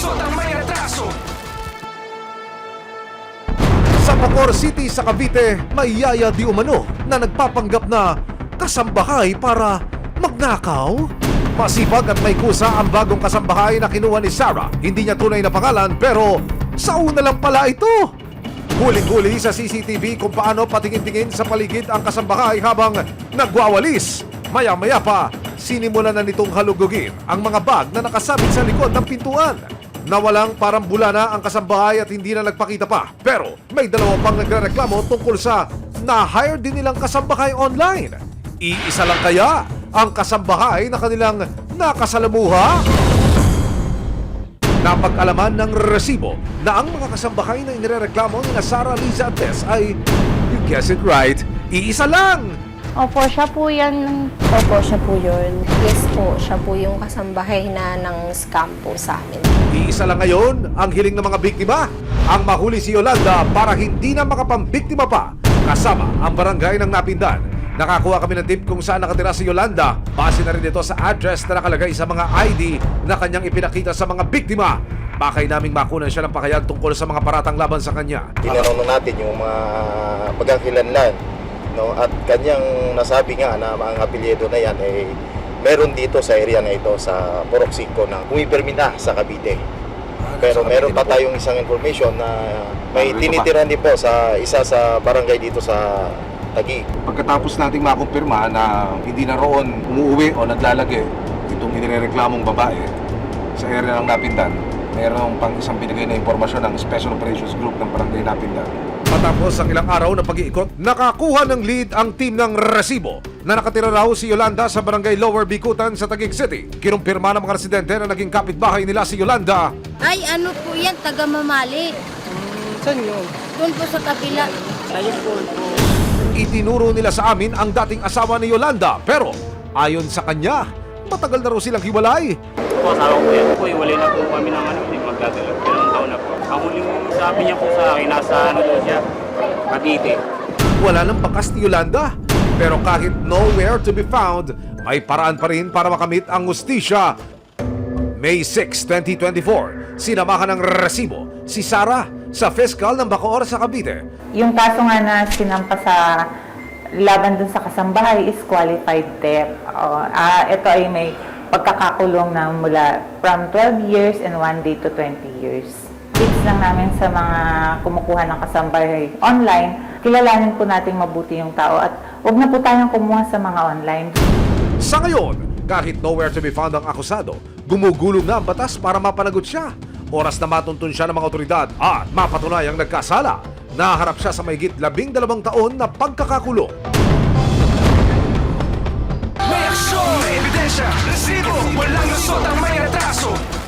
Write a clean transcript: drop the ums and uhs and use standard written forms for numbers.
lusot ang may atraso. Sa Bacoor City sa Cavite, may yaya di umano na nagpapanggap na kasambahay para magnakaw. Masipag at may kusa ang bagong kasambahay na kinuha ni Sarah. Hindi niya tunay na pangalan pero sa una lang pala ito. Huling-huli sa CCTV kung paano patingin-tingin sa paligid ang kasambahay habang nagwawalis. Maya-maya pa, sinimulan na nitong halugugin ang mga bag na nakasabit sa likod ng pintuan. Nawalang parang bulana ang kasambahay at hindi na nagpakita pa. Pero may dalawa pang nagrereklamo tungkol sa na-hire din nilang kasambahay online. Iisa lang kaya ang kasambahay na kanilang nakasalamuha? Napag-alaman ng resibo na ang mga kasambahay na inirereklamo ni Sarah, Liza at Tess ay, you guess it right, iisa lang! Opo, siya po yan. Opo, siya po yun. Yes po, siya po yung kasambahay na ng scam po sa amin. Iisa lang ngayon ang hiling ng mga biktima. Ang mahuli si Yolanda para hindi na makapambiktima pa. Kasama ang barangay ng Napindan. Nakakuha kami ng tip kung saan nakatira si Yolanda. Base na rin ito sa address na nakalagay sa mga ID na kanyang ipinakita sa mga biktima. Bakay naming makunan siya ng pakayag tungkol sa mga paratang laban sa kanya. Tinanong natin yung mga pagkakilanlan, no? At kanyang nasabi nga na ang apelyido na yan ay meron dito sa area na ito sa Purok 5 na pumipirmina sa Cavite. Pero meron pa tayong isang information na may tinitira din po sa isa sa barangay dito sa Taguig. Pagkatapos nating makumpirma na hindi na roon umuwi o naglalagay itong inireklamong babae sa area ng Napindan, mayroong pang isang binigay na impormasyon ng Special Operations Group ng Barangay Napindan. Matapos ang ilang araw na pag-iikot, nakakuha ng lead ang team ng resibo na nakatira raw si Yolanda sa barangay Lower Bikutan sa Taguig City. Kinumpirma ng mga residente na naging kapitbahay nila si Yolanda. Ay, ano po yan? Taga-Mamali. Saan yun? Doon po sa kabila. Ayun po. Itinuro nila sa amin ang dating asawa ni Yolanda pero ayon sa kanya, matagal na raw silang hiwalay. Po, asawa ko yan po. Iwalay na po kami ng magdadalag. Dalawang taon na po. Ang huling sabi niya po sa akin, nasa doon siya, Cavite. Wala nang bakas ni Yolanda pero kahit nowhere to be found, may paraan pa rin para makamit ang hustisya. May 6, 2024, sinamahan ng resibo si Sarah sa fiscal ng Bacoor sa Cavite. Yung kaso nga na sinampa sa laban dun sa kasambahay is qualified theft. Ito ay may pagkakakulong na mula from 12 years and 1 day to 20 years. Tips lang namin sa mga kumukuha ng kasambahay online, kilalanin po natin mabuti yung tao at huwag na po tayong kumuha sa mga online. Sa ngayon, kahit nowhere to be found ang akusado, gumugulong na ang batas para mapanagot siya. Oras na matuntun siya ng mga otoridad at mapatunayang nagkasala. Naharap siya sa mahigit 12 taon na pagkakakulong. May aksyon, ebidensya, resibo, walang lusot ang